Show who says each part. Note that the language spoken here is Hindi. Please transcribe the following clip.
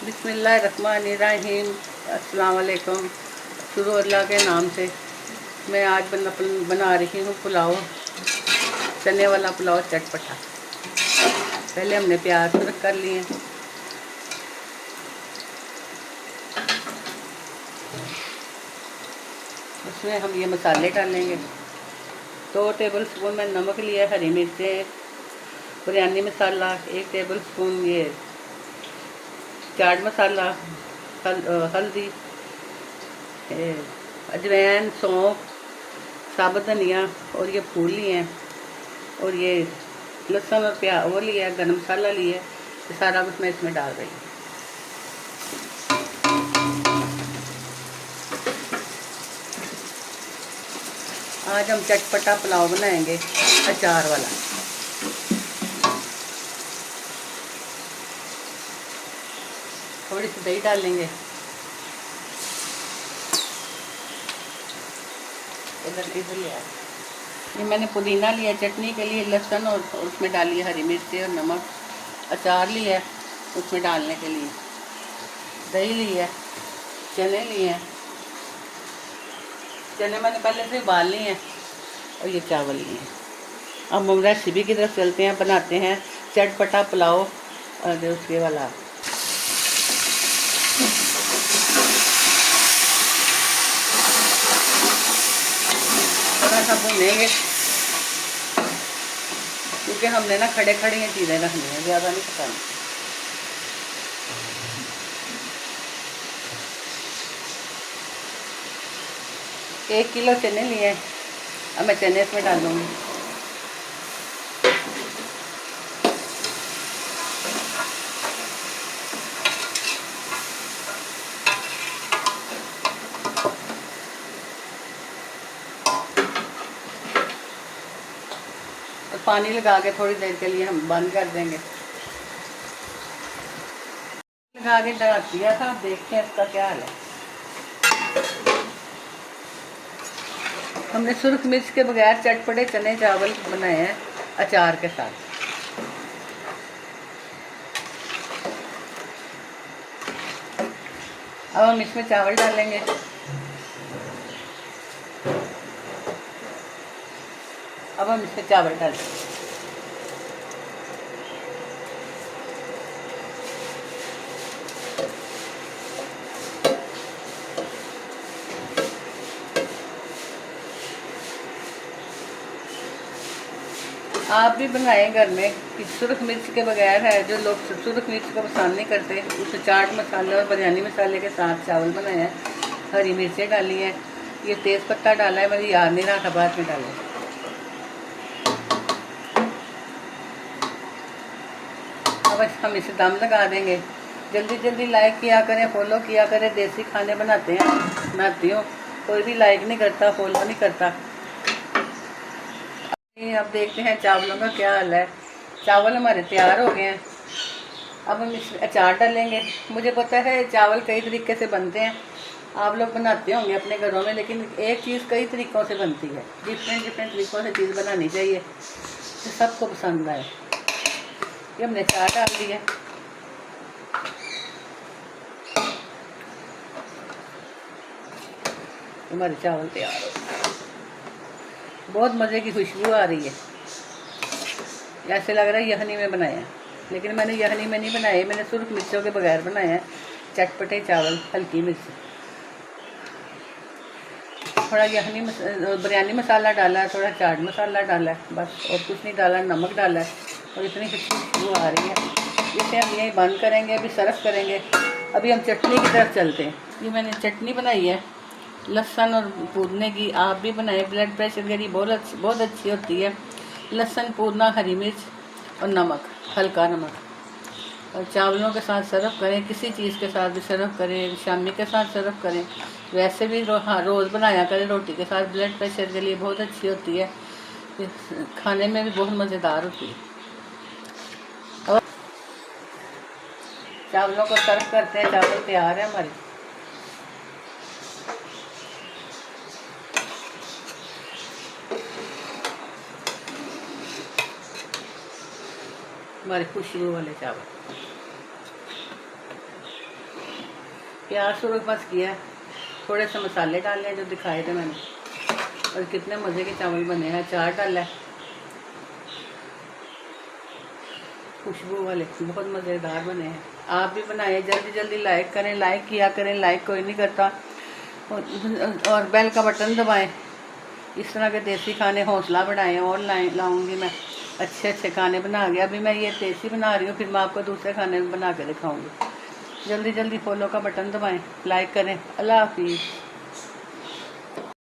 Speaker 1: बिस्मिल्लाहिर्रहमानिर्रहीम। अस्सलाम वालेकुम। शुरू अल्लाह के नाम से। मैं आज बना रही हूँ पुलाव, चने वाला पुलाव चटपटा। पहले हमने प्याज रख कर लिए, उसमें हम ये मसाले डालेंगे। 2 टेबल स्पून में नमक लिया, हरी मिर्चें, बिरयानी मसाला 1 टेबल स्पून, ये चाट मसाला, हल्दी, अजवाइन, सौंफ, साबुत धनिया और ये फूल लिए हैं, और ये लहसुन और प्याज वो लिया है, गरम मसाला लिया है। ये सारा कुछ मैं इसमें डाल रही हूँ। आज हम चटपटा पुलाव बनाएंगे अचार वाला। थोड़ी सी दही डालेंगे, इधर लिया। ये मैंने पुदीना लिया चटनी के लिए, लहसुन और उसमें डाली हरी मिर्ची और नमक। अचार लिया है उसमें डालने के लिए, दही लिया, चने लिए, चने मैंने पहले से उबाल लिए हैं, और ये चावल लिए। अब हम रेसिपी की तरफ चलते हैं, बनाते हैं चटपटा पुलाव। और उसके वाला थोड़ा सा भूनेंगे, क्योंकि हमने ना खड़े खड़े ये चीज़ें रखनी है, ज़्यादा नहीं पकानी। एक किलो चने लिए हैं, अब मैं चने इसमें डालूँगी। और पानी लगा के थोड़ी देर के लिए हम बंद कर देंगे। लगा के ढक दिया था, देखते हैं इसका क्या हाल है। हमने सुर्ख मिर्च के बगैर चटपटे चने चावल बनाए हैं अचार के साथ। अब हम इसमें चावल डालेंगे। अब हम इसमें चावल डालेंगे। आप भी बनाएं घर में कि सुरख मिर्च के बगैर है। जो लोग सुरख मिर्च को पसंद नहीं करते, उसमें चाट मसाले और बिरयानी मसाले के साथ चावल बनाए हैं। हरी मिर्चें डाली हैं, ये तेज़ पत्ता डाला है, मुझे याद नहीं रहा था, बाद में डाला। अब हम इसे दम लगा देंगे। जल्दी जल्दी लाइक किया करें, फॉलो किया करें। देसी खाने बनाते हैं, बनाती हूँ, कोई भी लाइक नहीं करता, फॉलो नहीं करता। अब देखते हैं चावलों का क्या हाल है। चावल हमारे तैयार हो गए हैं। अब हम इसमें अचार डालेंगे। मुझे पता है चावल कई तरीके से बनते हैं, आप लोग बनाते होंगे अपने घरों में, लेकिन एक चीज़ कई तरीक़ों से बनती है। डिफरेंट डिफरेंट तरीक़ों से चीज़ बनानी चाहिए तो सबको पसंद आए। ये हमने अचार डाल दिया। हमारे चावल तैयार हो गए। बहुत मज़े की खुशबू आ रही है, ऐसे लग रहा है यखनी में बनाया, लेकिन मैंने यखनी में नहीं बनाए, मैंने सुर्ख मिर्चों के बगैर बनाए हैं चटपटे चावल। हल्की मिर्च, थोड़ा यखनी बिरयानी मसाला डाला है, थोड़ा चाट मसाला डाला है, बस और कुछ नहीं डाला। नमक डाला है, और इतनी खुशबू आ रही है। इसे हम यही बंद करेंगे, अभी सर्व करेंगे। अभी हम चटनी की तरफ चलते हैं। ये मैंने चटनी बनाई है लहसुन और पुदीने की। आप भी बनाएं, ब्लड प्रेशर के लिए बहुत अच्छी होती है। लहसुन, पुदीना, हरी मिर्च और नमक, हल्का नमक। और चावलों के साथ सर्व करें, किसी चीज़ के साथ भी सर्व करें, शामी के साथ सर्व करें। वैसे भी रोज़ बनाया करें रोटी के साथ, ब्लड प्रेशर के लिए बहुत अच्छी होती है, खाने में भी बहुत मज़ेदार होती है। और चावलों को सर्व करते हैं। चावल तैयार है हमारे। हमारे खुशबू वाले चावल। प्याज थोड़ा बस किया, थोड़े से मसाले डाले हैं जो दिखाए थे मैंने, और कितने मज़े के चावल बने हैं। अचार डाला है खुशबू वाले, बहुत मज़ेदार बने हैं। आप भी बनाइए, जल्दी जल्दी लाइक करें, लाइक किया करें, लाइक कोई नहीं करता। और बेल का बटन दबाएं। इस तरह के देसी खाने हौसला बढ़ाएं, और लाऊंगी मैं अच्छे अच्छे खाने बना के। अभी मैं ये देसी बना रही हूँ, फिर मैं आपको दूसरे खाने बना के दिखाऊंगी। जल्दी जल्दी फॉलो का बटन दबाएं, लाइक करें। अल्लाह हाफिज़।